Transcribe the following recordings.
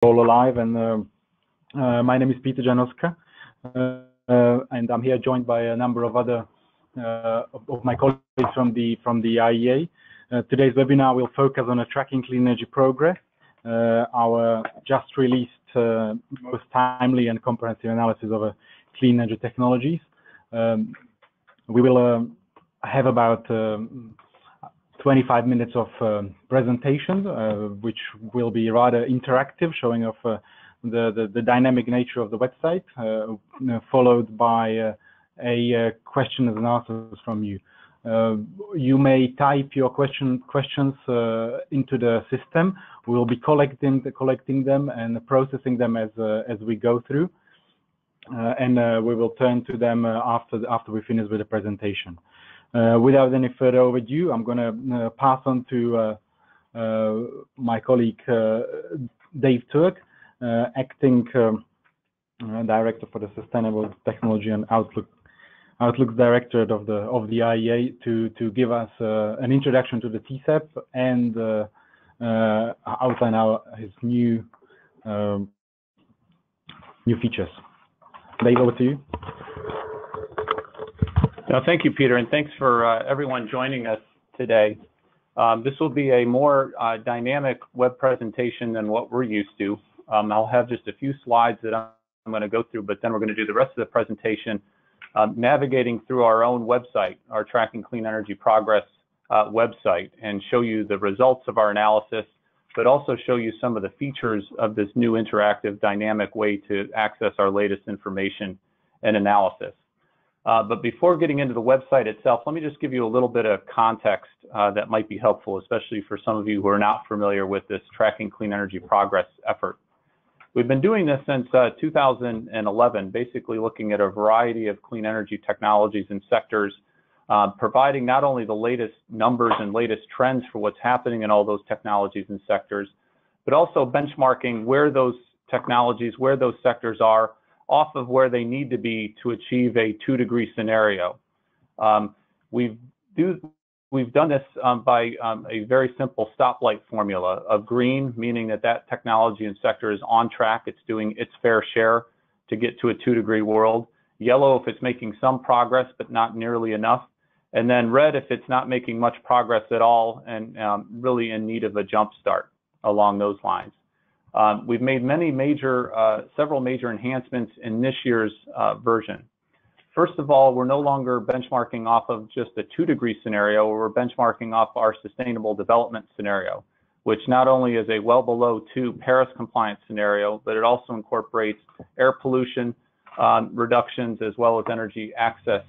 all alive, and my name is Peter Janoska, and I'm here joined by a number of other of my colleagues from the IEA. Today's webinar will focus on tracking clean energy progress, our just released most timely and comprehensive analysis of clean energy technologies. We will have about 25 minutes of presentation, which will be rather interactive, showing off the dynamic nature of the website, followed by a questions and answers from you. You may type your questions into the system. We will be collecting them and processing them as we go through, and we will turn to them after we finish with the presentation. Without any further ado, I'm going to pass on to my colleague Dave Turk, acting director for the Sustainable Technology and Outlook Directorate of the IEA, to give us an introduction to the TCEP and outline his new features. Dave, over to you. No, thank you, Peter, and thanks for everyone joining us today. This will be a more dynamic web presentation than what we're used to. I'll have just a few slides that I'm going to go through, but then we're going to do the rest of the presentation navigating through our own website, our Tracking Clean Energy Progress website, and show you the results of our analysis, but also show you some of the features of this new interactive dynamic way to access our latest information and analysis. But before getting into the website itself, let me just give you a little bit of context that might be helpful, especially for some of you who are not familiar with this Tracking Clean Energy Progress effort. We've been doing this since 2011, basically looking at a variety of clean energy technologies and sectors, providing not only the latest numbers and latest trends for what's happening in all those technologies and sectors, but also benchmarking where those technologies, where those sectors are, off of where they need to be to achieve a 2-degree scenario. We've done this by a very simple stoplight formula of green, meaning that technology and sector is on track, it's doing its fair share to get to a 2-degree world. Yellow if it's making some progress but not nearly enough, and then red if it's not making much progress at all and really in need of a jump start along those lines. We've made several major enhancements in this year's version. First of all, we're no longer benchmarking off of just a 2-degree scenario, we're benchmarking off our sustainable development scenario, which not only is a well below 2 Paris compliance scenario, but it also incorporates air pollution reductions as well as energy access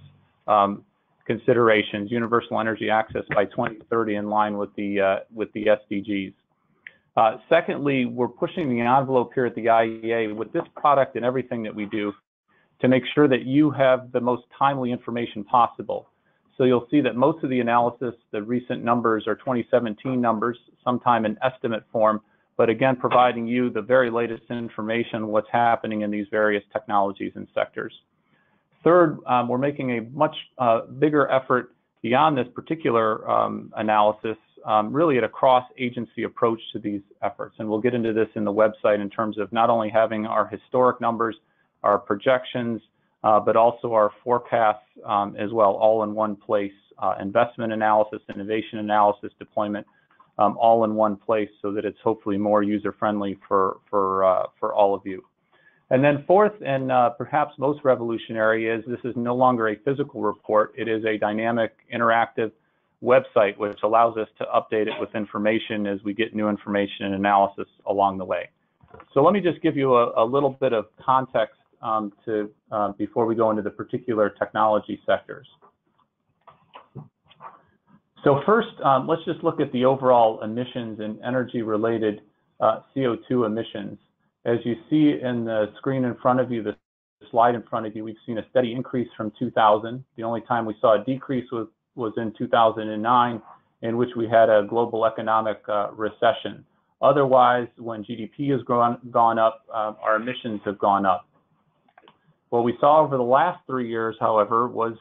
considerations, universal energy access by 2030 in line with the SDGs. Secondly, we're pushing the envelope here at the IEA with this product and everything that we do to make sure that you have the most timely information possible. So you'll see that most of the analysis, the recent numbers are 2017 numbers, sometime in estimate form, but again, providing you the very latest information, what's happening in these various technologies and sectors. Third, we're making a much bigger effort beyond this particular analysis, really at a cross-agency approach to these efforts. And we'll get into this in the website in terms of not only having our historic numbers, our projections, but also our forecasts as well, all in one place, investment analysis, innovation analysis, deployment, all in one place so that it's hopefully more user-friendly for all of you. And then fourth, and perhaps most revolutionary, is this is no longer a physical report. It is a dynamic, interactive website, which allows us to update it with information as we get new information and analysis along the way. So let me just give you a little bit of context before we go into the particular technology sectors. So first, let's just look at the overall emissions and energy-related CO2 emissions. As you see in the screen in front of you, the slide in front of you, we've seen a steady increase from 2000. The only time we saw a decrease was in 2009, in which we had a global economic recession. Otherwise, when GDP has gone up, our emissions have gone up. What we saw over the last 3 years, however, was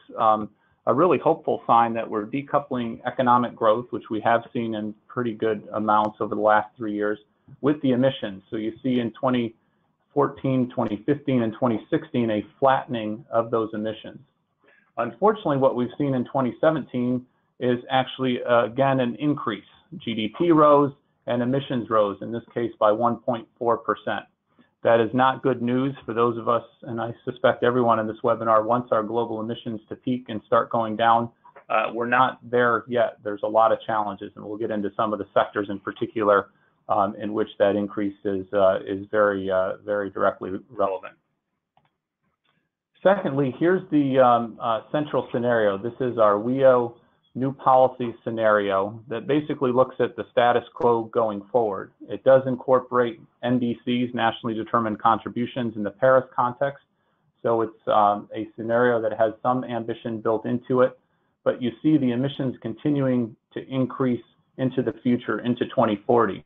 a really hopeful sign that we're decoupling economic growth, which we have seen in pretty good amounts over the last 3 years, with the emissions. So you see in 2014, 2015, and 2016 a flattening of those emissions. Unfortunately, what we've seen in 2017 is actually, again, an increase. GDP rose and emissions rose, in this case by 1.4%. That is not good news for those of us, and I suspect everyone in this webinar wants our global emissions to peak and start going down. We're not there yet. There's a lot of challenges, and we'll get into some of the sectors in particular in which that increase is very directly relevant. Secondly, here's the central scenario. This is our WEO new policy scenario that basically looks at the status quo going forward. It does incorporate NDCs, nationally determined contributions, in the Paris context. So it's a scenario that has some ambition built into it, but you see the emissions continuing to increase into the future, into 2040.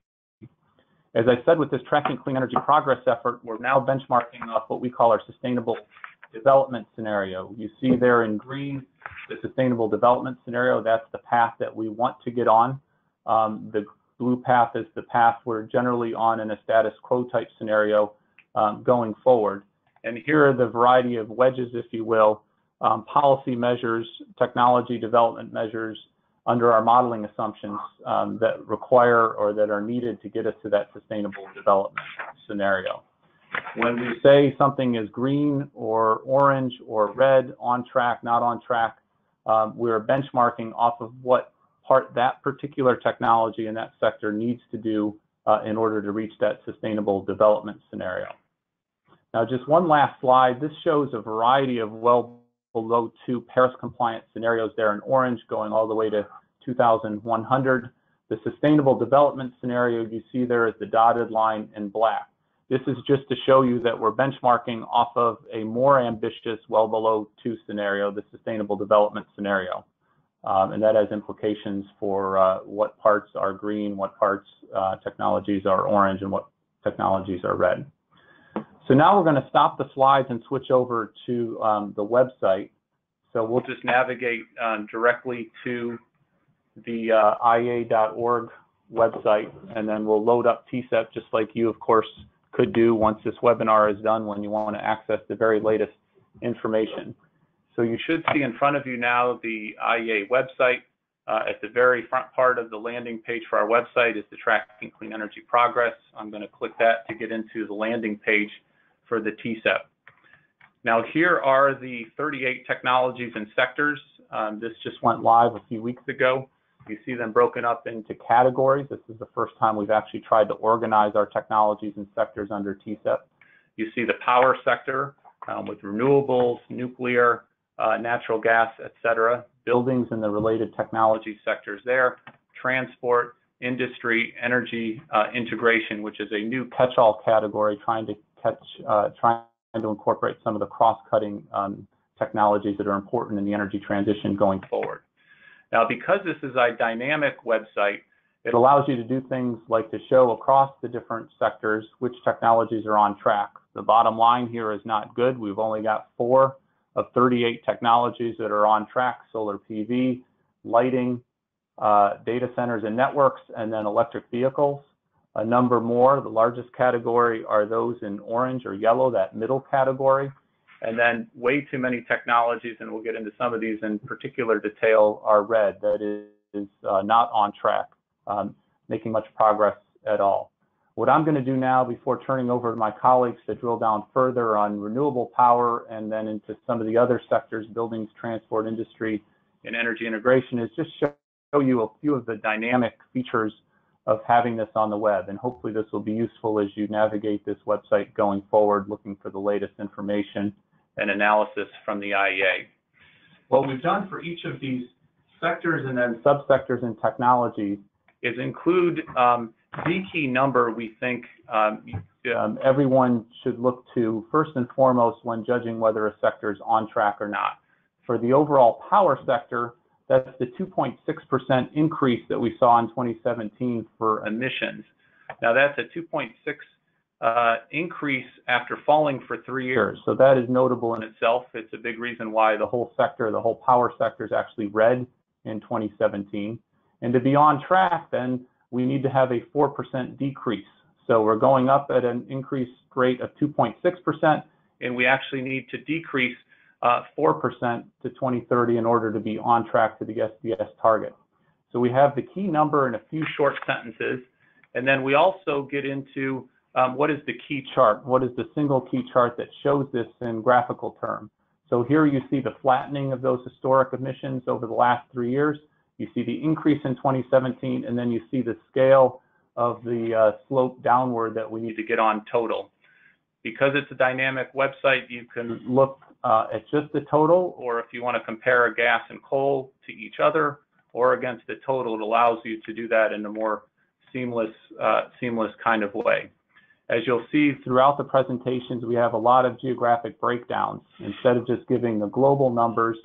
As I said, with this Tracking Clean Energy Progress effort, we're now benchmarking off what we call our sustainable development scenario. You see there in green the sustainable development scenario. That's the path that we want to get on. The blue path is the path we're generally on in a status quo type scenario going forward. And here are the variety of wedges, if you will, policy measures, technology development measures under our modeling assumptions that require or that are needed to get us to that sustainable development scenario. When we say something is green or orange or red, on track, not on track, we're benchmarking off of what part that particular technology in that sector needs to do in order to reach that sustainable development scenario. Now, just one last slide. This shows a variety of well below 2 Paris compliant scenarios there in orange, going all the way to 2100. The sustainable development scenario you see there is the dotted line in black. This is just to show you that we're benchmarking off of a more ambitious, well below 2 scenario, the sustainable development scenario. And that has implications for what parts are green, what parts technologies are orange, and what technologies are red. So now we're going to stop the slides and switch over to the website. So we'll just navigate directly to the IEA.org website, and then we'll load up TCEP just like you, of course, could do once this webinar is done when you want to access the very latest information. So you should see in front of you now the IEA website. At the very front part of the landing page for our website is the Tracking Clean Energy Progress. I'm going to click that to get into the landing page for the TCEP. Now here are the 38 technologies and sectors. This just went live a few weeks ago. You see them broken up into categories. This is the first time we've actually tried to organize our technologies and sectors under TCEP. You see the power sector with renewables, nuclear, natural gas, etc. Buildings and the related technology sectors there. Transport, industry, energy integration, which is a new catch-all category, trying to incorporate some of the cross-cutting technologies that are important in the energy transition going forward. Now, because this is a dynamic website, it allows you to do things like to show across the different sectors which technologies are on track. The bottom line here is not good. We've only got 4 of 38 technologies that are on track: solar PV, lighting, data centers and networks, and then electric vehicles. A number more. The largest category are those in orange or yellow, that middle category. And then way too many technologies, and we'll get into some of these in particular detail, are red. That is not on track, making much progress at all. What I'm going to do now, before turning over to my colleagues to drill down further on renewable power and then into some of the other sectors, buildings, transport, industry, and energy integration, is just show you a few of the dynamic features of having this on the web. And hopefully this will be useful as you navigate this website going forward, looking for the latest information and analysis from the IEA. What we've done for each of these sectors and then subsectors and technologies is include the key number we think everyone should look to first and foremost when judging whether a sector is on track or not. For the overall power sector, that's the 2.6% increase that we saw in 2017 for emissions. Now that's a 2.6 increase after falling for 3 years. So that is notable in itself. It's a big reason why the whole sector, the whole power sector, is actually red in 2017. And to be on track, then we need to have a 4% decrease. So we're going up at an increased rate of 2.6%, and we actually need to decrease 4% to 2030 in order to be on track to the SDS target. So we have the key number in a few short sentences, and then we also get into what is the key chart? What is the single key chart that shows this in graphical terms? So here you see the flattening of those historic emissions over the last 3 years. You see the increase in 2017, and then you see the scale of the slope downward that we need to get on total. Because it's a dynamic website, you can look at just the total, or if you want to compare gas and coal to each other or against the total, it allows you to do that in a more seamless kind of way. As you'll see throughout the presentations, we have a lot of geographic breakdowns. Instead of just giving the global numbers,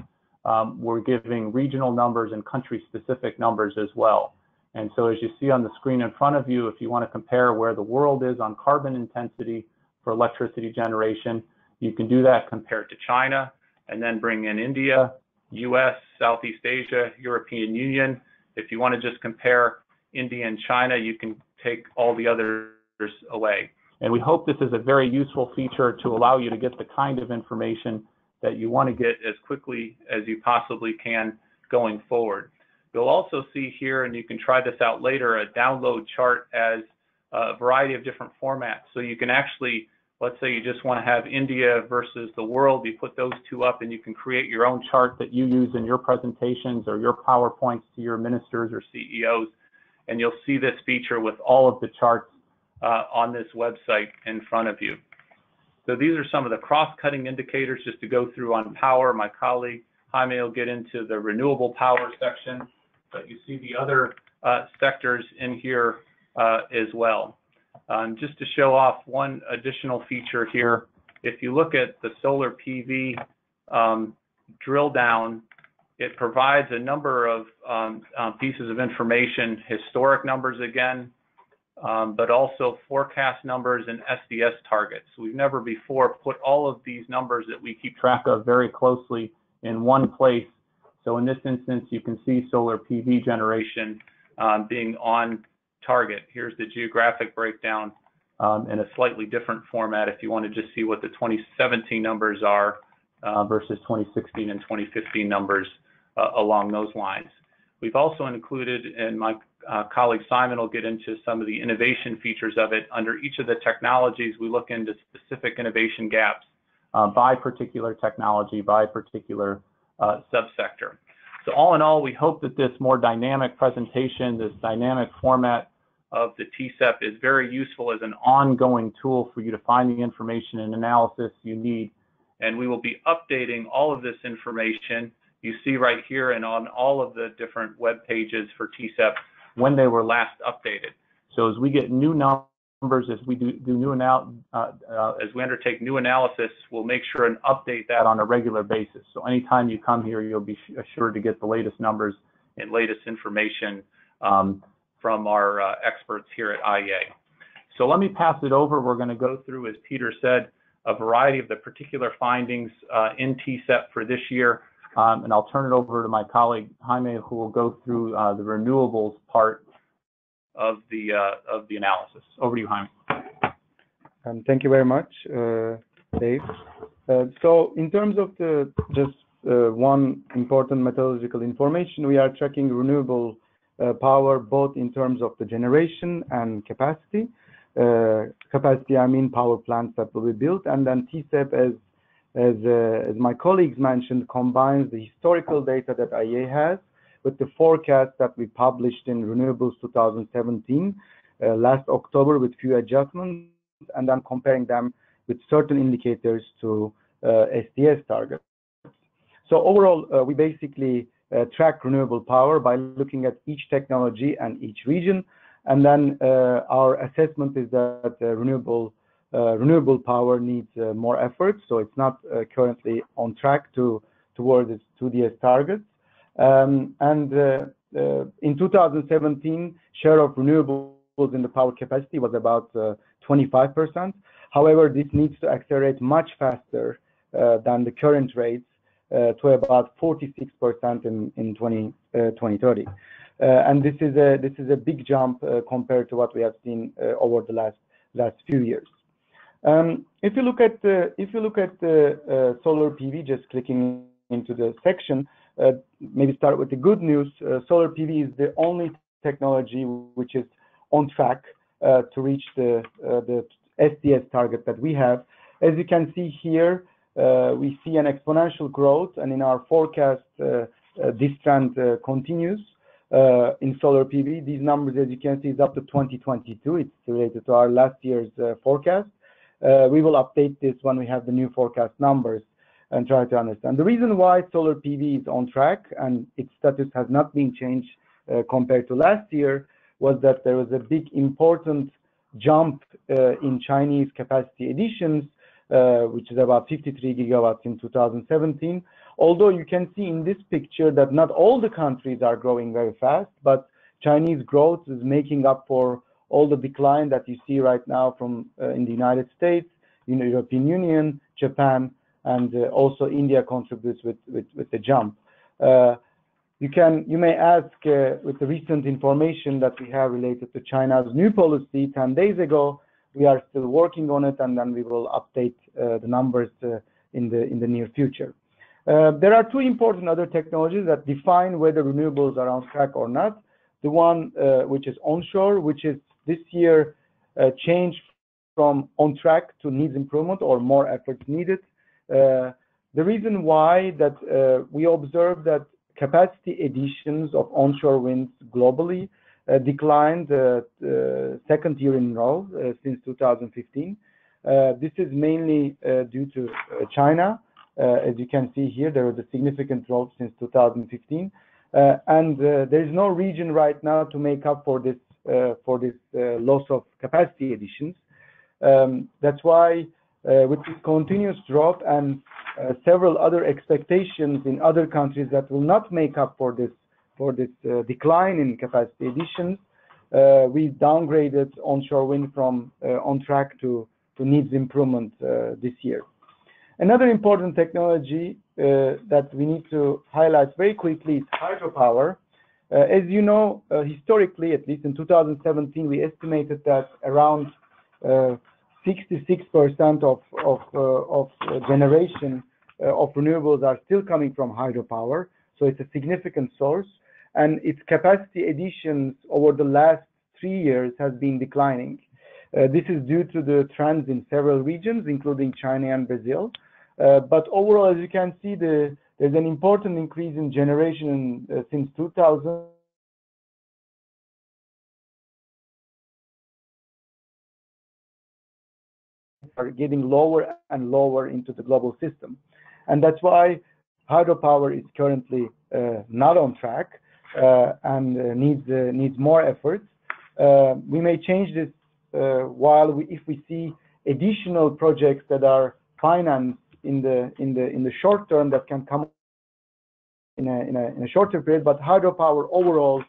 we're giving regional numbers and country-specific numbers as well. And so as you see on the screen in front of you, if you want to compare where the world is on carbon intensity for electricity generation, you can do that compared to China, and then bring in India, US, Southeast Asia, European Union. If you want to just compare India and China, you can take all the others away. And we hope this is a very useful feature to allow you to get the kind of information that you want to get as quickly as you possibly can going forward. You'll also see here, and you can try this out later, a download chart as a variety of different formats. So you can actually, let's say you just want to have India versus the world, you put those two up and you can create your own chart that you use in your presentations or your PowerPoints to your ministers or CEOs. And you'll see this feature with all of the charts on this website in front of you. So these are some of the cross-cutting indicators just to go through on power. My colleague Heymi will get into the renewable power section, but you see the other sectors in here as well. Just to show off one additional feature here, if you look at the solar PV drill down, it provides a number of pieces of information, historic numbers again, but also forecast numbers and SDS targets. We've never before put all of these numbers that we keep track of very closely in one place. So in this instance, you can see solar PV generation being on target. Here's the geographic breakdown in a slightly different format if you want to just see what the 2017 numbers are versus 2016 and 2015 numbers along those lines. We've also included, and my colleague Simon will get into some of the innovation features of it. Under each of the technologies, we look into specific innovation gaps by particular technology, by particular subsector. So all in all, we hope that this more dynamic presentation, this dynamic format of the TCEP is very useful as an ongoing tool for you to find the information and analysis you need. And we will be updating all of this information you see right here and on all of the different web pages for TCEP when they were last updated. So as we get new numbers, as we as we undertake new analysis, we'll make sure and update that on a regular basis. So anytime you come here, you'll be assured to get the latest numbers and latest information from our experts here at IEA. So let me pass it over. We're going to go through, as Peter said, a variety of the particular findings in TCEP for this year. And I'll turn it over to my colleague Heymi, who will go through the renewables part of the analysis. Over to you, Heymi. Thank you very much, Dave. So in terms of just one important methodological information, we are tracking renewable power both in terms of the generation and capacity. Capacity, I mean power plants that will be built, and then TCEP, as my colleagues mentioned, combines the historical data that IEA has with the forecast that we published in Renewables 2017 last October with few adjustments, and then comparing them with certain indicators to SDS targets. So overall, we basically track renewable power by looking at each technology and each region, and then our assessment is that renewable power needs more effort, so it's not currently on track towards its 2DS targets. In 2017, share of renewables in the power capacity was about 25%. However, this needs to accelerate much faster than the current rates to about 46% in 2030. And this is a big jump compared to what we have seen over the last last few years. If you look at the solar PV, just clicking into the section, maybe start with the good news. Solar PV is the only technology which is on track to reach the SDS target that we have. As you can see here, we see an exponential growth, and in our forecast, this trend continues in solar PV. These numbers, as you can see, is up to 2022. It's related to our last year's forecast. We will update this when we have the new forecast numbers and try to understand. The reason why solar PV is on track and its status has not been changed compared to last year was that there was a big important jump in Chinese capacity additions, which is about 53 gigawatts in 2017. Although you can see in this picture that not all the countries are growing very fast, but Chinese growth is making up for all the decline that you see right now from in the United States, in the European Union, Japan, and also India contributes with the jump. You may ask, with the recent information that we have related to China's new policy 10 days ago, we are still working on it, and then we will update the numbers in the near future. There are two important other technologies that define whether renewables are on track or not. The one which is onshore, which is this year changed from on track to needs improvement or more efforts needed. The reason why that we observed that capacity additions of onshore winds globally declined second year in a row since 2015. This is mainly due to China. As you can see here, there was a significant drop since 2015. And there is no region right now to make up for this loss of capacity additions. That's why with this continuous drop and several other expectations in other countries that will not make up for this decline in capacity additions, we downgraded onshore wind from on track to needs improvement this year. Another important technology that we need to highlight very quickly is hydropower. As you know, historically, at least in 2017, we estimated that around 66% of generation of renewables are still coming from hydropower. So it's a significant source, and its capacity additions over the last 3 years has been declining. This is due to the trends in several regions, including China and Brazil. But overall, as you can see, there's an important increase in generation since 2000. Are getting lower and lower into the global system. And that's why hydropower is currently not on track and needs more efforts. We may change this if we see additional projects that are financed in the short term that can come in a shorter period. But hydropower overall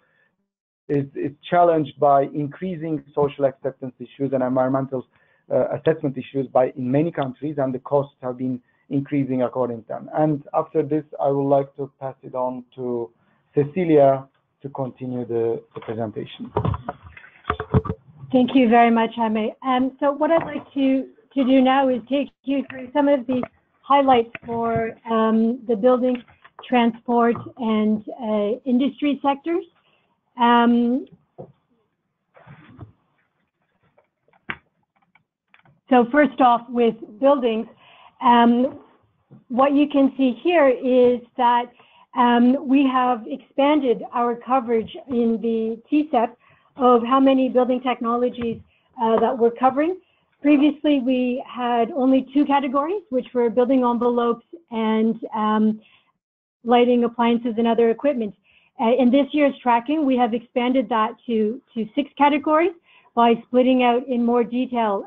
is challenged by increasing social acceptance issues and environmental assessment issues in many countries, and the costs have been increasing according to them. And after this, I would like to pass it on to Cecilia to continue the presentation. Thank you very much, Heymi. So what I'd like to do now is take you through some of the highlights for the building, transport, and industry sectors. So first off, with buildings, what you can see here is that we have expanded our coverage in the TCEP of how many building technologies that we're covering. Previously, we had only 2 categories, which were building envelopes and lighting, appliances, and other equipment. In this year's tracking, we have expanded that to 6 categories by splitting out in more detail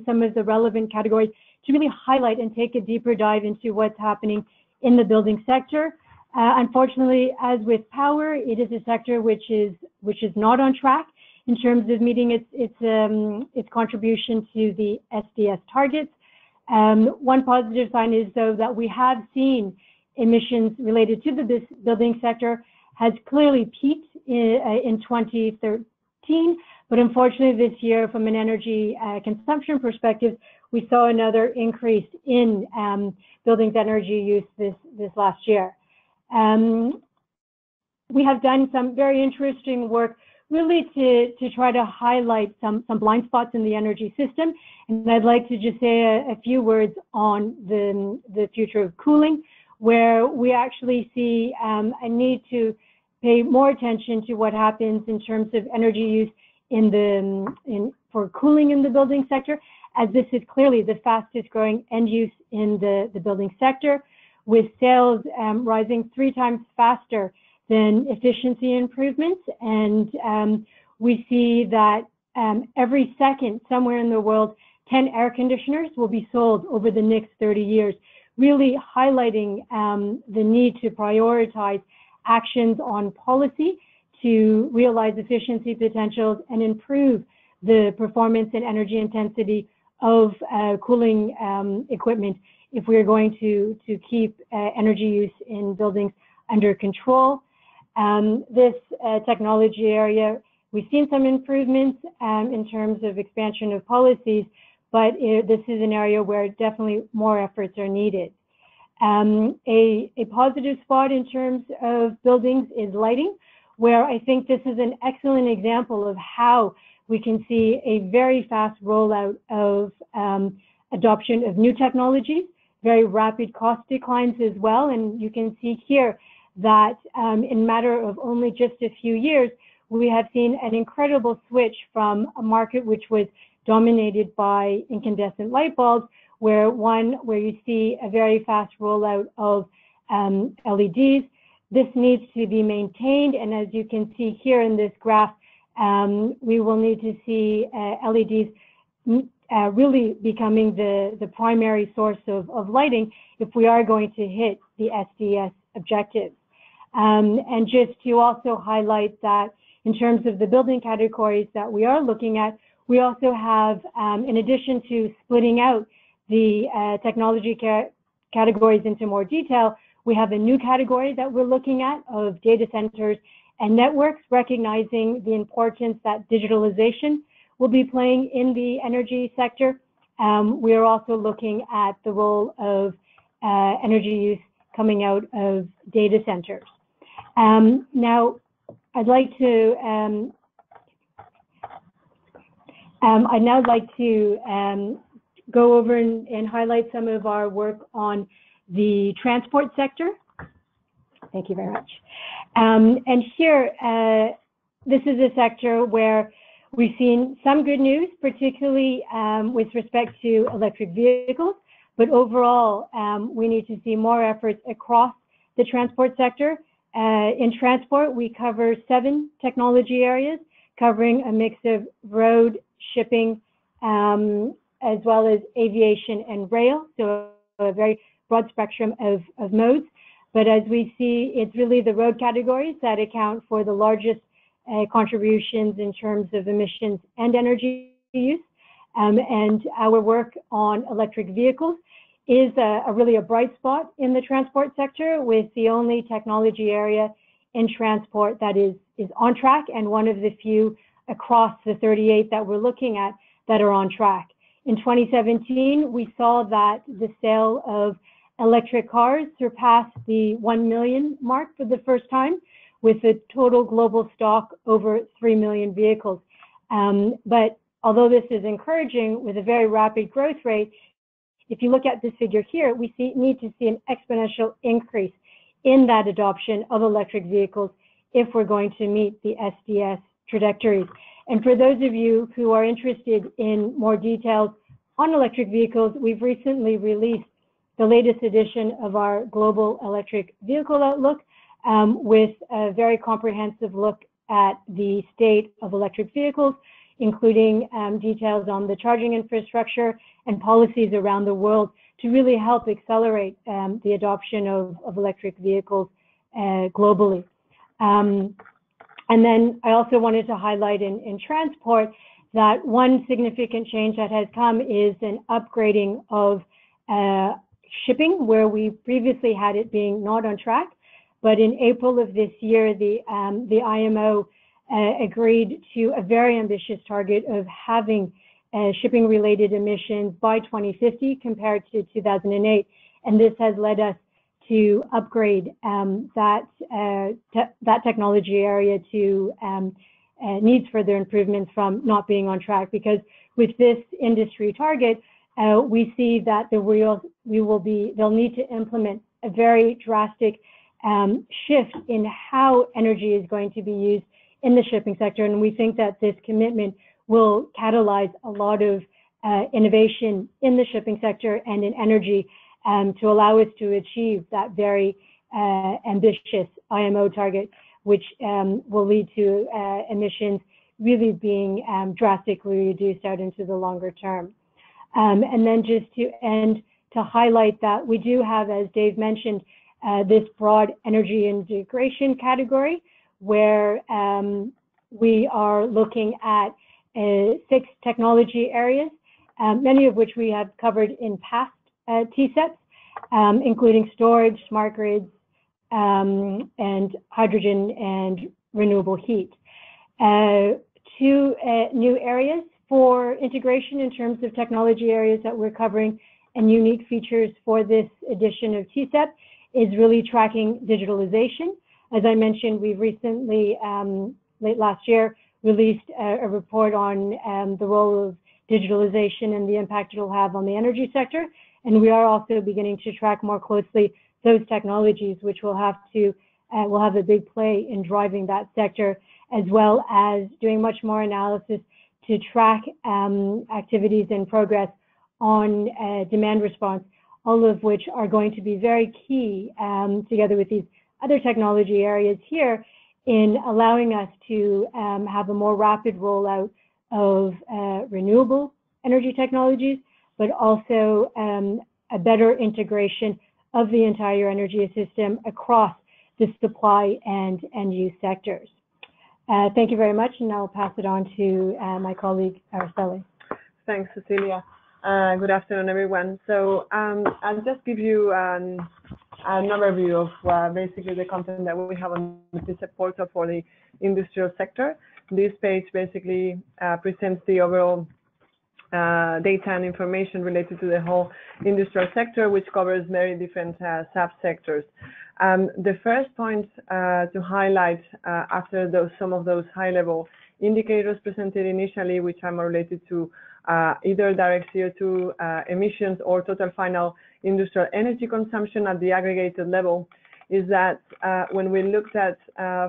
some of the relevant categories to really highlight and take a deeper dive into what's happening in the building sector. Unfortunately, as with power, it is a sector which is not on track in terms of meeting its contribution to the SDS targets. One positive sign is, though, that we have seen emissions related to the building sector has clearly peaked in 2013, But unfortunately, this year, from an energy consumption perspective, we saw another increase in buildings' energy use this last year. We have done some very interesting work really to try to highlight some blind spots in the energy system. And I'd like to just say a few words on the future of cooling, where we actually see a need to pay more attention to what happens in terms of energy use for cooling in the building sector, as this is clearly the fastest growing end use in the building sector, with sales rising 3 times faster than efficiency improvements. And we see that every second, somewhere in the world, 10 air conditioners will be sold over the next 30 years, really highlighting the need to prioritize actions on policy to realize efficiency potentials and improve the performance and energy intensity of cooling equipment if we're going to keep energy use in buildings under control. This technology area, we've seen some improvements in terms of expansion of policies, but this is an area where definitely more efforts are needed. A positive spot in terms of buildings is lighting, where I think this is an excellent example of how we can see a very fast rollout of adoption of new technologies, very rapid cost declines as well. And you can see here that in a matter of only just a few years, we have seen an incredible switch from a market which was dominated by incandescent light bulbs, where you see a very fast rollout of LEDs. This needs to be maintained, and as you can see here in this graph, we will need to see LEDs really becoming the primary source of lighting if we are going to hit the SDS objectives. And just to also highlight that in terms of the building categories that we are looking at, we also have, in addition to splitting out the technology categories into more detail, we have a new category that we're looking at of data centers and networks, recognizing the importance that digitalization will be playing in the energy sector. We are also looking at the role of energy use coming out of data centers. Now, I'd like to go over and highlight some of our work on the transport sector. Thank you very much. And here, this is a sector where we've seen some good news, particularly with respect to electric vehicles, but overall, we need to see more efforts across the transport sector. In transport, we cover 7 technology areas, covering a mix of road, shipping, as well as aviation and rail, so a very broad spectrum of modes. But as we see, it's really the road categories that account for the largest contributions in terms of emissions and energy use. And our work on electric vehicles is really a bright spot in the transport sector, with the only technology area in transport that is on track, and one of the few across the 38 that we're looking at that are on track. In 2017, we saw that the sale of electric cars surpassed the 1 million mark for the first time, with a total global stock over 3 million vehicles. But although this is encouraging with a very rapid growth rate, if you look at this figure here, we need to see an exponential increase in that adoption of electric vehicles if we're going to meet the SDS trajectories. And for those of you who are interested in more details on electric vehicles, we've recently released the latest edition of our Global Electric Vehicle Outlook, with a very comprehensive look at the state of electric vehicles, including details on the charging infrastructure and policies around the world to really help accelerate the adoption of electric vehicles globally. And then I also wanted to highlight in transport that one significant change that has come is an upgrading of shipping, where we previously had it being not on track. But in April of this year, the IMO agreed to a very ambitious target of having shipping-related emissions by 2050 compared to 2008, and this has led us to upgrade that technology area to needs further improvements from not being on track. Because with this industry target, we see that they'll need to implement a very drastic shift in how energy is going to be used in the shipping sector, and we think that this commitment will catalyze a lot of innovation in the shipping sector and in energy to allow us to achieve that very ambitious IMO target, which will lead to emissions really being drastically reduced out into the longer term. And then just to end, to highlight that we do have, as Dave mentioned, this broad energy integration category where we are looking at 6 technology areas, many of which we have covered in past TCEPs, including storage, smart grids, and hydrogen and renewable heat. 2 new areas for integration in terms of technology areas that we're covering and unique features for this edition of TCEP is really tracking digitalization. As I mentioned, we've recently, late last year, released a report on the role of digitalization and the impact it'll have on the energy sector. And we are also beginning to track more closely those technologies, which will have a big play in driving that sector, as well as doing much more analysis to track activities and progress on demand response, all of which are going to be very key, together with these other technology areas here, in allowing us to have a more rapid rollout of renewable energy technologies, but also a better integration of the entire energy system across the supply and end-use sectors. Thank you very much, and I'll pass it on to my colleague, Araceli. Thanks, Cecilia. Good afternoon, everyone. So I'll just give you an overview of basically the content that we have on the TCEP portal for the industrial sector. This page basically presents the overall data and information related to the whole industrial sector, which covers very different subsectors. The first point to highlight after some of those high-level indicators presented initially, which are more related to either direct CO2 emissions or total final industrial energy consumption at the aggregated level, is that when we looked at,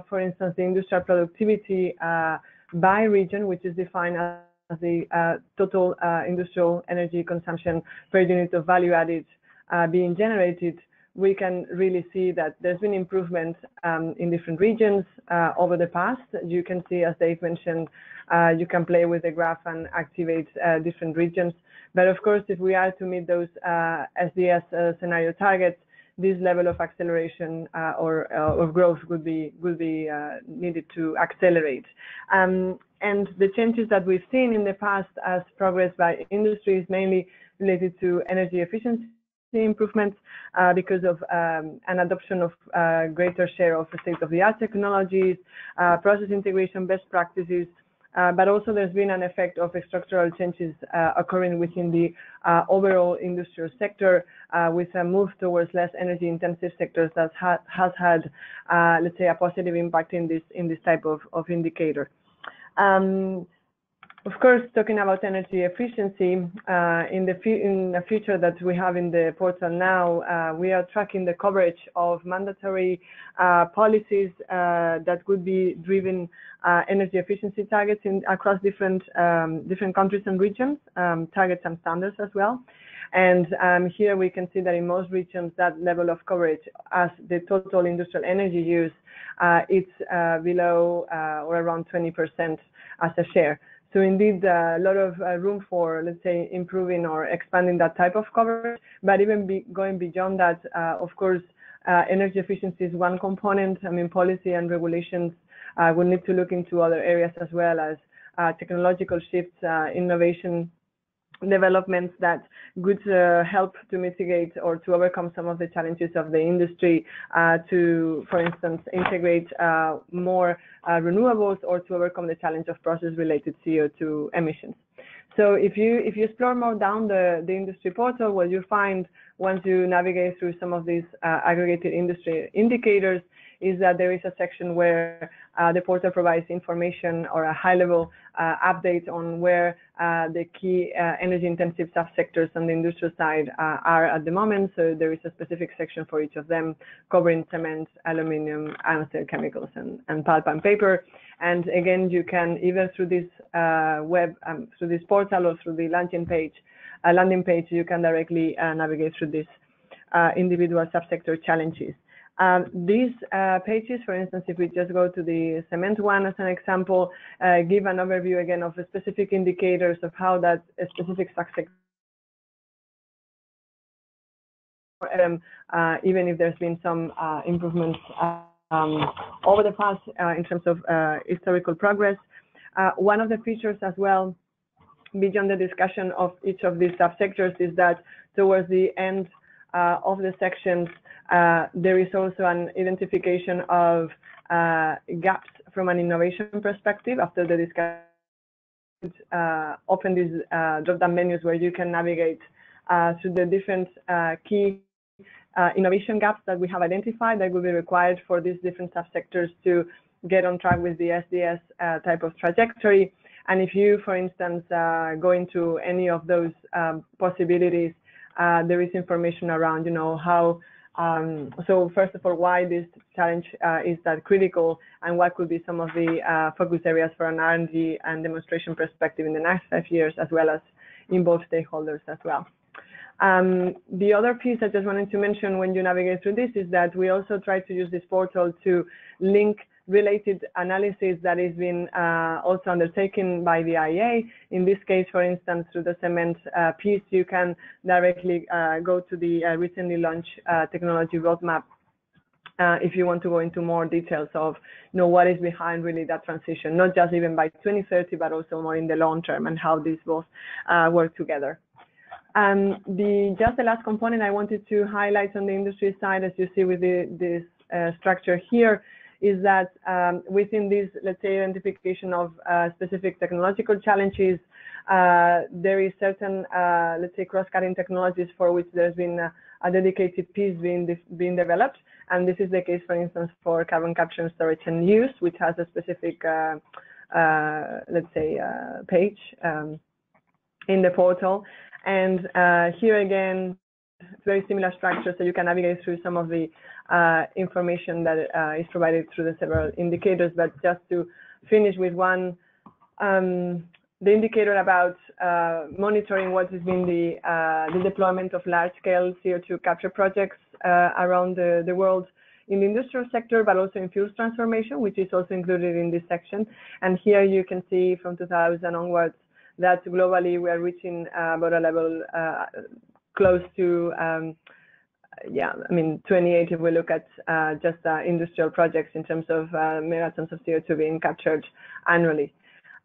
for instance, the industrial productivity by region, which is defined as the total industrial energy consumption per unit of value added being generated, we can really see that there's been improvement in different regions over the past. You can see, as Dave mentioned, you can play with the graph and activate different regions. But of course, if we are to meet those SDS scenario targets, this level of acceleration or of growth would be needed to accelerate. And the changes that we've seen in the past as progress by industry is mainly related to energy efficiency improvements because of an adoption of greater share of state-of-the-art technologies, process integration, best practices, but also there's been an effect of structural changes occurring within the overall industrial sector with a move towards less energy-intensive sectors that has had, let's say, a positive impact in this type of indicator. Of course, talking about energy efficiency, in the feature that we have in the portal now, we are tracking the coverage of mandatory policies that could be driven energy efficiency targets across different countries and regions, targets and standards as well. And here we can see that in most regions, that level of coverage as the total industrial energy use, it's below or around 20% as a share. So indeed, a lot of room for, let's say, improving or expanding that type of coverage. But even going beyond that, of course, energy efficiency is one component. I mean, policy and regulations will need to look into other areas as well as technological shifts, innovation, developments that could help to mitigate or to overcome some of the challenges of the industry to, for instance, integrate more renewables or to overcome the challenge of process-related CO2 emissions. So if you explore more down the industry portal, what you find once you navigate through some of these aggregated industry indicators is that there is a section where the portal provides information or a high-level update on where the key energy-intensive subsectors on the industrial side are at the moment. So there is a specific section for each of them, covering cement, aluminum, and chemicals, and pulp and paper. And again, you can either through this through this portal or through the landing page, you can directly navigate through this individual subsector challenges. These pages, for instance, if we just go to the cement one as an example, give an overview again of the specific indicators of how that specific subsector, even if there's been some improvements over the past in terms of historical progress. One of the features as well, beyond the discussion of each of these subsectors, is that towards the end of the sections, there is also an identification of gaps from an innovation perspective. After the discussion, open these drop-down menus where you can navigate through the different key innovation gaps that we have identified that will be required for these different subsectors to get on track with the SDS type of trajectory. And if you, for instance, go into any of those possibilities, there is information around, how, so first of all, why this challenge is that critical, and what could be some of the focus areas for an R&D and demonstration perspective in the next 5 years, as well as involve stakeholders as well. The other piece I just wanted to mention when you navigate through this is that we also try to use this portal to link related analysis that is being also undertaken by the IEA. In this case, for instance, through the cement piece, you can directly go to the recently launched technology roadmap if you want to go into more details of what is behind really that transition, not just even by 2030, but also more in the long term, and how these both work together. Just the last component I wanted to highlight on the industry side, as you see with this structure here, is that within this, let's say, identification of specific technological challenges, there is certain, let's say, cross-cutting technologies for which there's been a dedicated piece being developed. And this is the case, for instance, for carbon capture and storage and use, which has a specific, let's say, page in the portal. And here again, very similar structure, so you can navigate through some of the information that is provided through the several indicators. But just to finish with one, the indicator about monitoring what has been the deployment of large-scale CO2 capture projects around the world in the industrial sector, but also in fuels transformation, which is also included in this section. And here you can see from 2000 onwards that globally we are reaching about a level close to, 28 if we look at just industrial projects in terms of megatons of CO2 being captured annually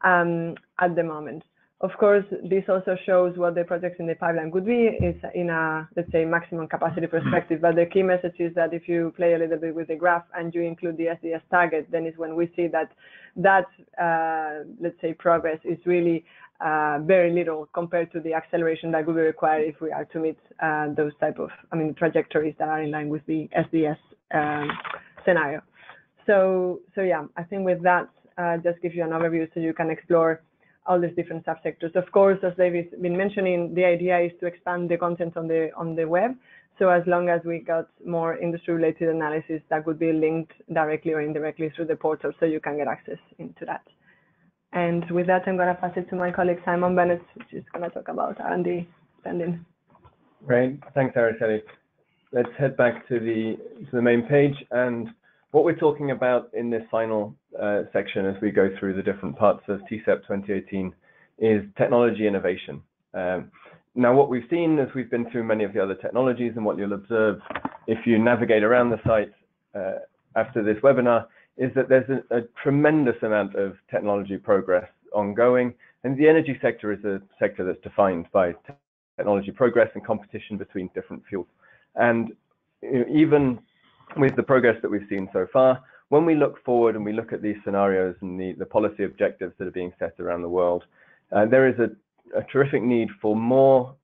at the moment. Of course, this also shows what the projects in the pipeline could be is in a, let's say, maximum capacity perspective. But the key message is that if you play a little bit with the graph and you include the SDS target, then is when we see that let's say, progress is really very little compared to the acceleration that will be required if we are to meet those type of, trajectories that are in line with the SDS scenario. So yeah, I think with that, just give you an overview so you can explore all these different subsectors. Of course, as David's been mentioning, the idea is to expand the content on the web. So as long as we got more industry-related analysis, that would be linked directly or indirectly through the portal, so you can get access into that. And with that, I'm going to pass it to my colleague Simon Bennett, which is going to talk about R&D spending. Great, thanks, Araceli. Let's head back to the main page, and what we're talking about in this final section as we go through the different parts of TCEP 2018 is technology innovation. Now, what we've seen as we've been through many of the other technologies, and what you'll observe if you navigate around the site after this webinar, is that there's a tremendous amount of technology progress ongoing, And the energy sector is a sector that's defined by technology progress and competition between different fuels. And even with the progress that we've seen so far, when we look forward and we look at these scenarios and the policy objectives that are being set around the world, there is a terrific need for more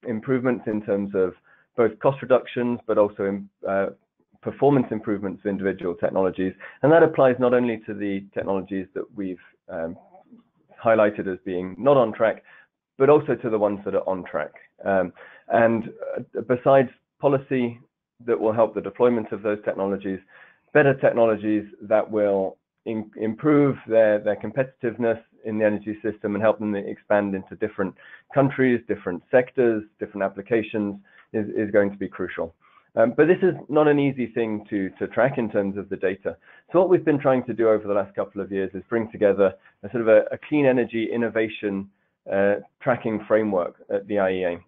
improvements in terms of both cost reductions, but also performance improvements of individual technologies. And that applies not only to the technologies that we've highlighted as being not on track, but also to the ones that are on track. And besides policy that will help the deployment of those technologies, better technologies that will improve their competitiveness in the energy system and help them expand into different countries, different sectors, different applications is going to be crucial. But this is not an easy thing to track in terms of the data. So what we've been trying to do over the last couple of years is bring together a sort of a clean energy innovation tracking framework at the IEA.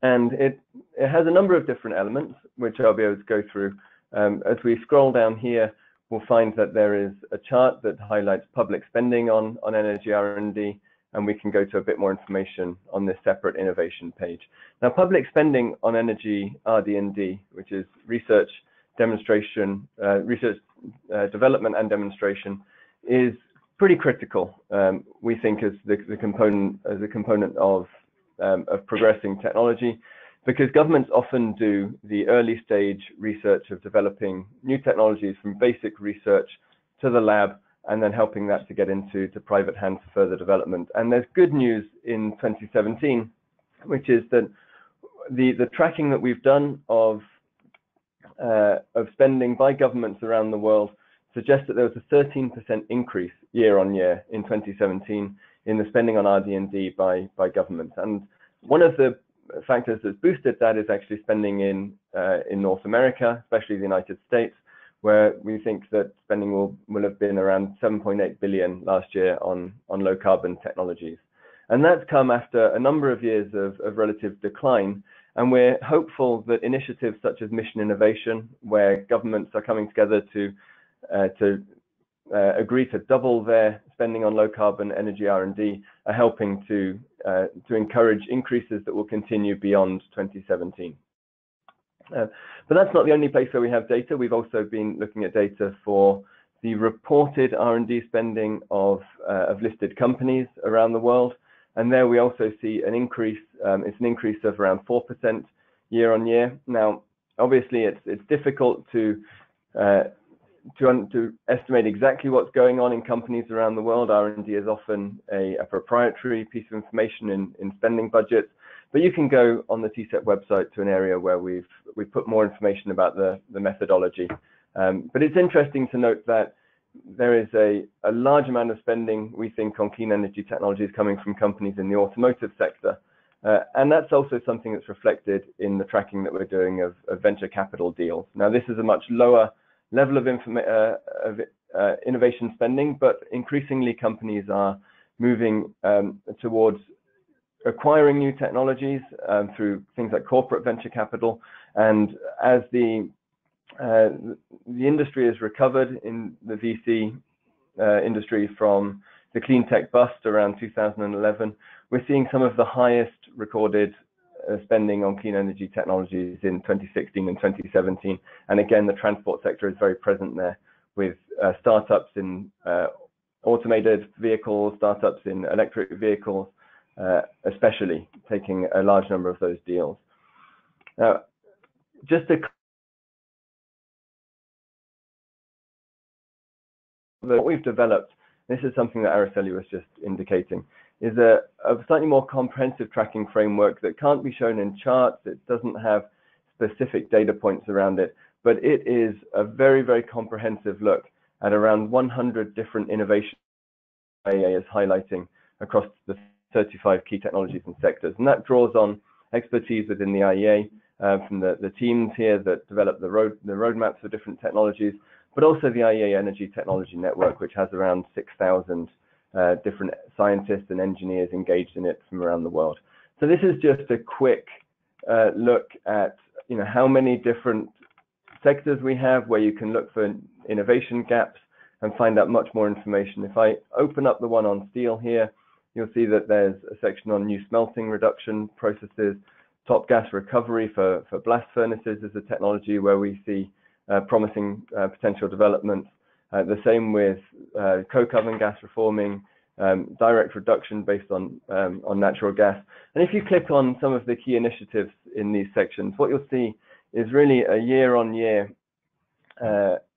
And it has a number of different elements, which I'll be able to go through. As we scroll down here, we'll find that there is a chart that highlights public spending on energy R&D, and we can go to a bit more information on this separate innovation page. Now, public spending on energy RD&D, which is research, demonstration, development and demonstration, is pretty critical, we think, as a component of progressing technology, because governments often do the early stage research of developing new technologies from basic research to the lab, and then helping that to get into private hands for further development. And there's good news in 2017, which is that the tracking that we've done of spending by governments around the world suggests that there was a 13% increase year on year in 2017 in the spending on RD&D by governments. And one of the factors that's boosted that is actually spending in North America, especially the United States, where we think that spending will have been around 7.8 billion last year on low carbon technologies. And that's come after a number of years of relative decline. And we're hopeful that initiatives such as Mission Innovation, where governments are coming together to agree to double their spending on low carbon energy R&D, are helping to encourage increases that will continue beyond 2017. But that's not the only place where we have data. We've also been looking at data for the reported R&D spending of listed companies around the world. And there we also see an increase. It's an increase of around 4% year on year. Now, obviously, it's difficult to estimate exactly what's going on in companies around the world. R&D is often a proprietary piece of information in spending budgets. But you can go on the TCEP website to an area where we've put more information about the methodology. But it's interesting to note that there is a large amount of spending, we think, on clean energy technologies coming from companies in the automotive sector. And that's also something that's reflected in the tracking that we're doing of venture capital deals. Now, this is a much lower level of innovation spending, but increasingly companies are moving towards acquiring new technologies through things like corporate venture capital. And as the industry has recovered in the VC industry from the clean tech bust around 2011, we're seeing some of the highest recorded spending on clean energy technologies in 2016 and 2017. And again, the transport sector is very present there, with startups in automated vehicles, startups in electric vehicles, especially taking a large number of those deals. Now, just to what we've developed, this is something that Araceli was just indicating, is a slightly more comprehensive tracking framework that can't be shown in charts. It doesn't have specific data points around it, but it is a very, very comprehensive look at around 100 different innovations IEA is highlighting across the 35 key technologies and sectors. And that draws on expertise within the IEA, from the teams here that develop the roadmaps for different technologies, but also the IEA Energy Technology Network, which has around 6,000 different scientists and engineers engaged in it from around the world. So this is just a quick look at how many different sectors we have where you can look for innovation gaps and find out much more information. If I open up the one on steel here, you'll see that there's a section on new smelting reduction processes. Top gas recovery for blast furnaces is a technology where we see promising potential developments. The same with coke oven gas reforming, direct reduction based on natural gas. And if you click on some of the key initiatives in these sections, what you'll see is really a year-on-year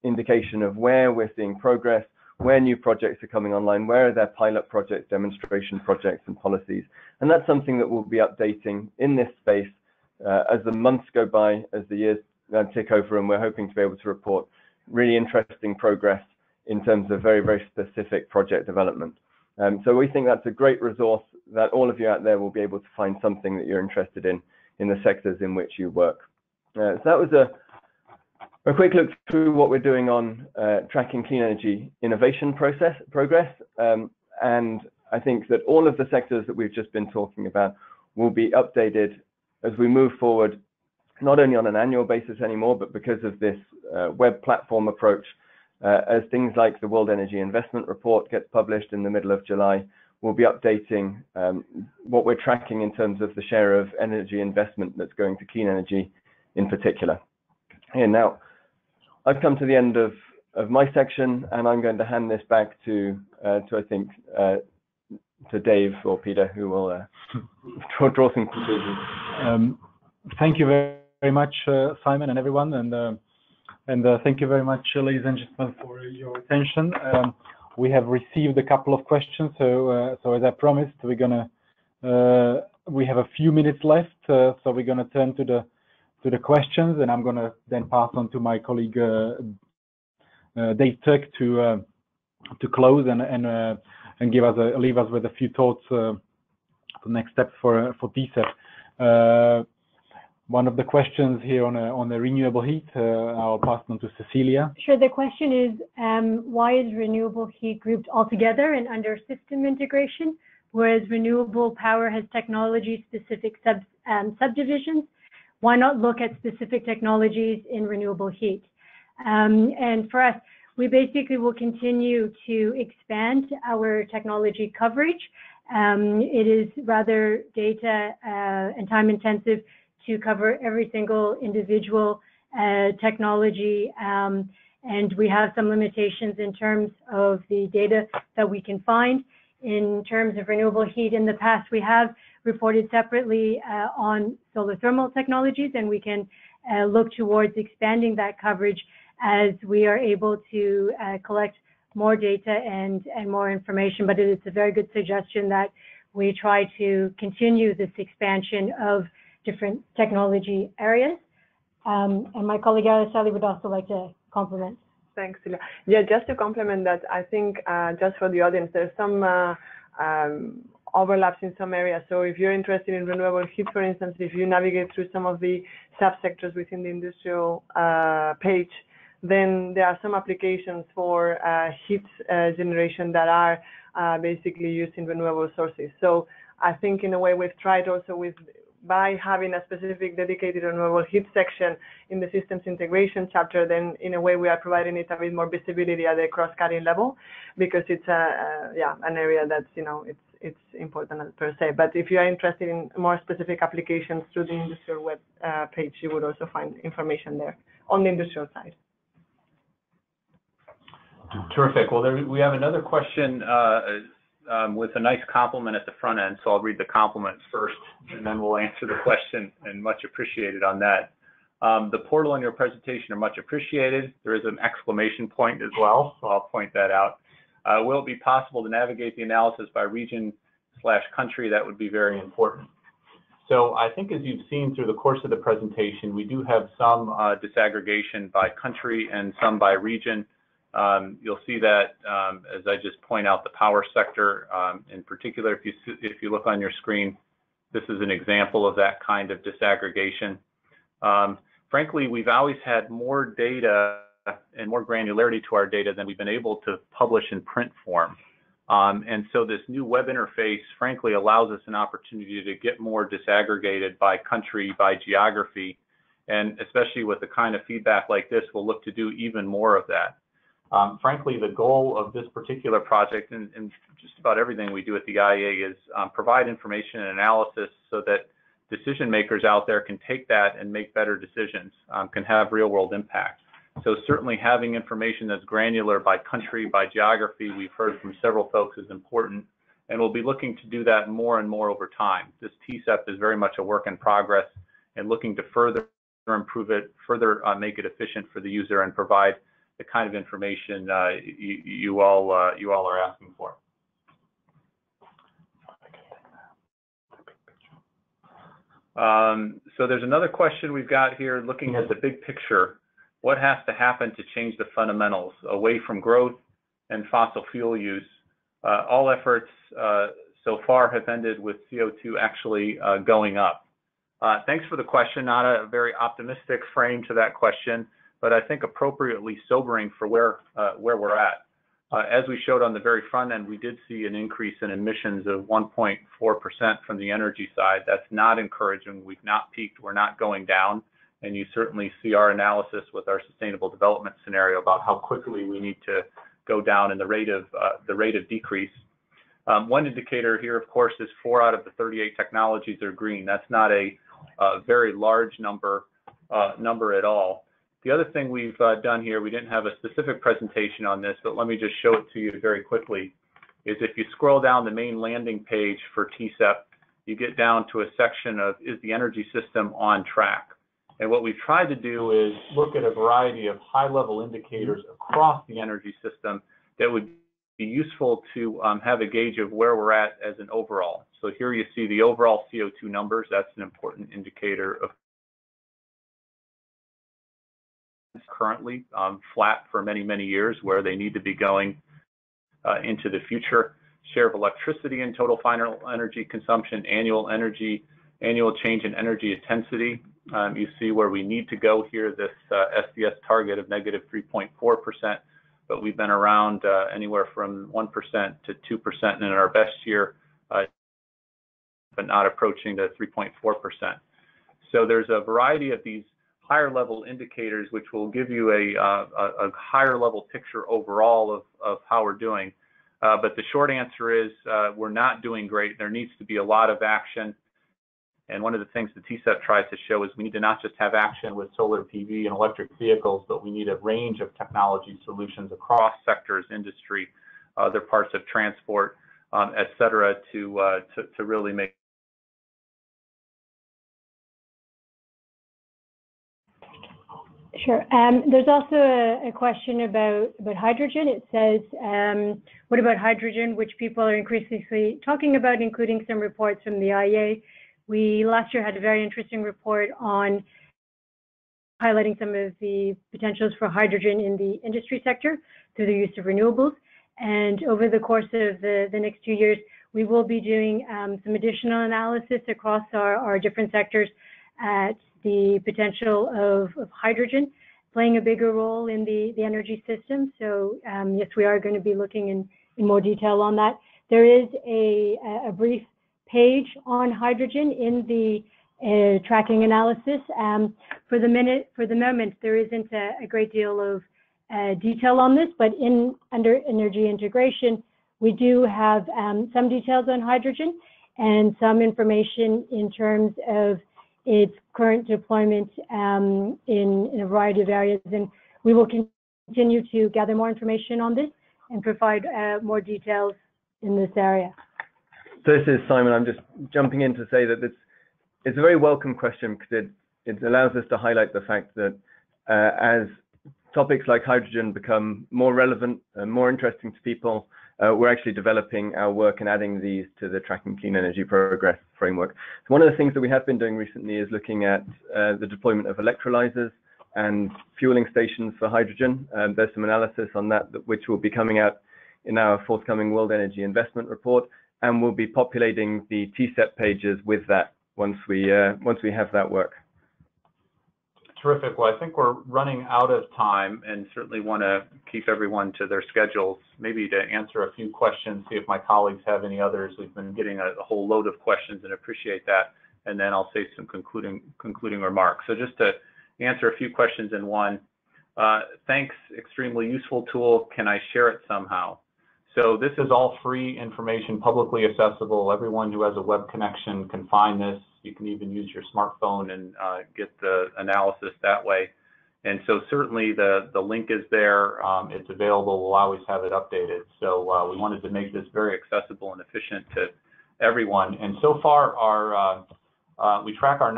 indication of where we're seeing progress, where new projects are coming online, where are there pilot projects, demonstration projects, and policies. And that's something that we'll be updating in this space as the months go by, as the years tick over, and we're hoping to be able to report really interesting progress in terms of very, very specific project development. So we think that's a great resource that all of you out there will be able to find something that you're interested in the sectors in which you work. So that was a quick look through what we're doing on tracking clean energy innovation progress. And I think that all of the sectors that we've just been talking about will be updated as we move forward, not only on an annual basis anymore, but because of this web platform approach, as things like the World Energy Investment Report gets published in the middle of July, we'll be updating what we're tracking in terms of the share of energy investment that's going to clean energy in particular. And now, I've come to the end of my section, and I'm going to hand this back to I think, to Dave or Peter, who will draw some conclusions. Thank you very much, Simon and everyone, and thank you very much, ladies and gentlemen, for your attention. We have received a couple of questions, so as I promised, we have a few minutes left, so we're gonna turn to the questions, and I'm gonna then pass on to my colleague Dave Turk to close and leave us with a few thoughts for next steps for TCEP. One of the questions here on the renewable heat, I'll pass on to Cecilia. Sure. The question is, why is renewable heat grouped all together and under system integration, whereas renewable power has technology-specific subdivisions? Why not look at specific technologies in renewable heat? And for us, we basically will continue to expand our technology coverage. It is rather data and time intensive to cover every single individual technology, and we have some limitations in terms of the data that we can find. In terms of renewable heat, in the past, we have reported separately on solar thermal technologies, and we can look towards expanding that coverage as we are able to collect more data and more information. But it is a very good suggestion that we try to continue this expansion of different technology areas. And my colleague Araceli would also like to complement. Thanks, Celia. Yeah, just to complement that, I think just for the audience, there's some overlaps in some areas. So if you're interested in renewable heat, for instance, if you navigate through some of the subsectors within the industrial page, then there are some applications for heat generation that are basically using renewable sources. So I think in a way we've tried also by having a specific dedicated renewable heat section in the systems integration chapter, then in a way we are providing it a bit more visibility at the cross-cutting level, because it's an area that's, it's important per se. But if you are interested in more specific applications through the industrial web page, you would also find information there on the industrial side. Terrific. Well, we have another question with a nice compliment at the front end, so I'll read the compliment first, and then we'll answer the question, and much appreciated on that. The portal and your presentation are much appreciated. There is an exclamation point as well, so I'll point that out. Will it be possible to navigate the analysis by region/country? That would be very important. So I think, as you've seen through the course of the presentation, we do have some disaggregation by country and some by region. You'll see that as I just point out the power sector in particular. If you look on your screen, this is an example of that kind of disaggregation. Frankly, we've always had more data and more granularity to our data than we've been able to publish in print form. And so this new web interface, frankly, allows us an opportunity to get more disaggregated by country, by geography, and especially with the kind of feedback like this, we'll look to do even more of that. Frankly, the goal of this particular project and just about everything we do at the IEA is provide information and analysis so that decision makers out there can take that and make better decisions, can have real world impact. So certainly having information that's granular by country, by geography, we've heard from several folks, is important. And we'll be looking to do that more and more over time. This TCEP is very much a work in progress and looking to further improve it, further make it efficient for the user and provide the kind of information you all are asking for. So there's another question we've got here, looking at the big picture. What has to happen to change the fundamentals away from growth and fossil fuel use? All efforts so far have ended with CO2 actually going up. Thanks for the question. Not a very optimistic frame to that question, but I think appropriately sobering for where we're at. As we showed on the very front end, we did see an increase in emissions of 1.4% from the energy side. That's not encouraging. We've not peaked. We're not going down. And you certainly see our analysis with our sustainable development scenario about how quickly we need to go down in the rate of decrease. One indicator here, of course, is 4 out of the 38 technologies are green. That's not a very large number at all. The other thing we've done here, we didn't have a specific presentation on this, but let me just show it to you very quickly, is if you scroll down the main landing page for TCEP, you get down to a section of, is the energy system on track? And what we've tried to do is look at a variety of high-level indicators across the energy system that would be useful to have a gauge of where we're at as an overall. So here you see the overall CO2 numbers. That's an important indicator of currently flat for many, many years, where they need to be going into the future. Share of electricity in total final energy consumption, annual change in energy intensity. You see where we need to go here, this SDS target of negative 3.4%, but we've been around anywhere from 1% to 2% in our best year, but not approaching the 3.4%. So there's a variety of these higher level indicators which will give you a higher level picture overall of how we're doing. But the short answer is we're not doing great. There needs to be a lot of action. And one of the things the TCEP tries to show is we need to not just have action with solar PV and electric vehicles, but we need a range of technology solutions across sectors, industry, other parts of transport, et cetera, to really make. Sure. There's also a question about hydrogen. It says, what about hydrogen, which people are increasingly talking about, including some reports from the IEA. We last year had a very interesting report on highlighting some of the potentials for hydrogen in the industry sector through the use of renewables. And over the course of the next 2 years, we will be doing some additional analysis across our different sectors at the potential of hydrogen playing a bigger role in the energy system. So yes, we are going to be looking in more detail on that. There is a brief page on hydrogen in the tracking analysis. For the moment, there isn't a great deal of detail on this, but under energy integration, we do have some details on hydrogen and some information in terms of its current deployment in a variety of areas. And we will continue to gather more information on this and provide more details in this area. So this is Simon. I'm just jumping in to say that it's a very welcome question because it allows us to highlight the fact that as topics like hydrogen become more relevant and more interesting to people, we're actually developing our work and adding these to the Tracking Clean Energy Progress framework. So one of the things that we have been doing recently is looking at the deployment of electrolyzers and fueling stations for hydrogen. There's some analysis on that which will be coming out in our forthcoming World Energy Investment Report, and we'll be populating the TCEP pages with that once we have that work. Terrific. Well, I think we're running out of time and certainly want to keep everyone to their schedules. Maybe to answer a few questions, see if my colleagues have any others. We've been getting a whole load of questions and appreciate that. And then I'll say some concluding remarks. So just to answer a few questions in one, Thanks, extremely useful tool. Can I share it somehow? So this is all free information, publicly accessible. Everyone who has a web connection can find this. You can even use your smartphone and get the analysis that way. And so certainly the link is there. It's available. We'll always have it updated. So we wanted to make this very accessible and efficient to everyone. And so far, we track our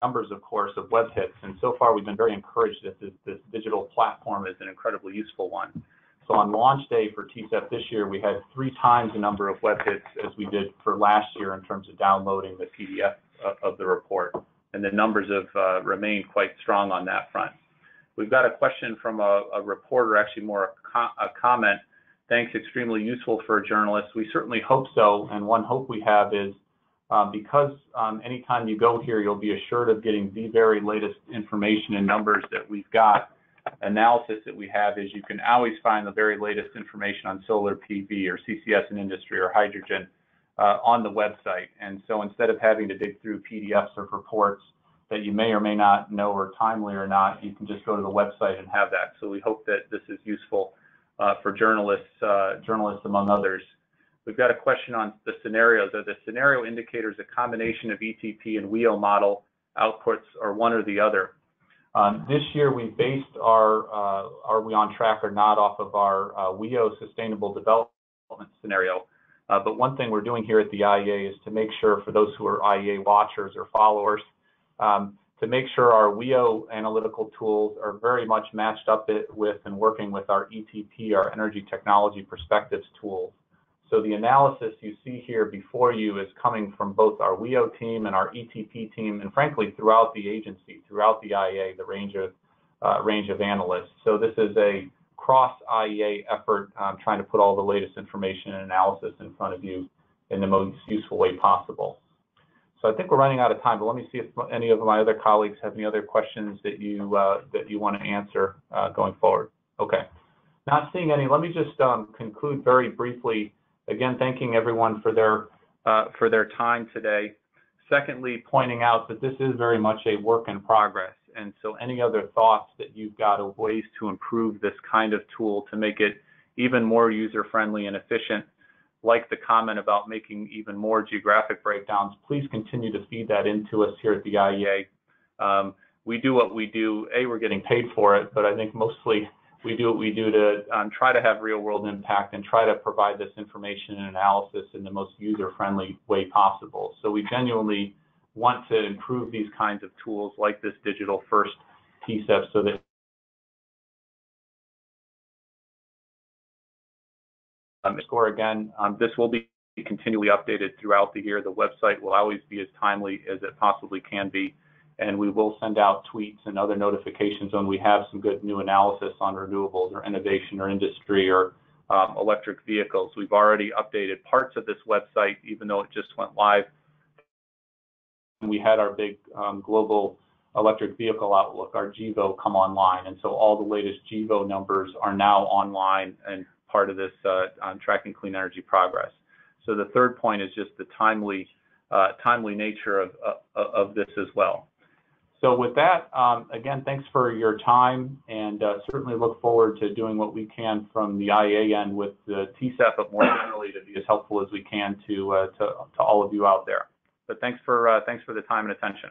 numbers, of course, of web hits. And so far, we've been very encouraged that this digital platform is an incredibly useful one. So on launch day for TCEP this year, we had 3 times the number of web hits as we did for last year in terms of downloading the PDF of the report. And the numbers have remained quite strong on that front. We've got a question from a reporter, actually more a comment. Thanks, extremely useful for a journalist. We certainly hope so. And one hope we have is because anytime you go here, you'll be assured of getting the very latest information and numbers that we've got. Analysis that we have is you can always find the very latest information on solar PV or CCS in industry or hydrogen on the website. And so instead of having to dig through PDFs or reports that you may or may not know are timely or not, you can just go to the website and have that. So we hope that this is useful for journalists among others. We've got a question on the scenarios. Are the scenario indicators a combination of ETP and WEO model outputs or one or the other? This year, we based our are we on track or not off of our WEO sustainable development scenario. But one thing we're doing here at the IEA is to make sure, for those who are IEA watchers or followers, to make sure our WEO analytical tools are very much matched up with and working with our ETP, our Energy Technology Perspectives tools. So the analysis you see here before you is coming from both our WEO team and our ETP team, and frankly, throughout the agency, throughout the IEA, the range of analysts. So this is a cross-IEA effort trying to put all the latest information and analysis in front of you in the most useful way possible. So I think we're running out of time, but let me see if any of my other colleagues have any other questions that you want to answer going forward. Okay. Not seeing any, let me just conclude very briefly. Again, thanking everyone for their time today. Secondly, pointing out that this is very much a work in progress. And so any other thoughts that you've got of ways to improve this kind of tool to make it even more user-friendly and efficient, like the comment about making even more geographic breakdowns, please continue to feed that into us here at the IEA. We do what we do. We're getting paid for it, but I think mostly we do what we do to try to have real-world impact and try to provide this information and analysis in the most user-friendly way possible. So we genuinely want to improve these kinds of tools like this digital first TCEP so that score again, this will be continually updated throughout the year. The website will always be as timely as it possibly can be. And we will send out tweets and other notifications when we have some good new analysis on renewables or innovation or industry or electric vehicles. We've already updated parts of this website, even though it just went live. We had our big global electric vehicle outlook, our GEVO, come online. And so all the latest GEVO numbers are now online and part of this on tracking clean energy progress. So the third point is just the timely nature of this as well. So with that, again, thanks for your time, and certainly look forward to doing what we can from the IEA end with the TCEP, but more generally to be as helpful as we can to all of you out there. But thanks for the time and attention.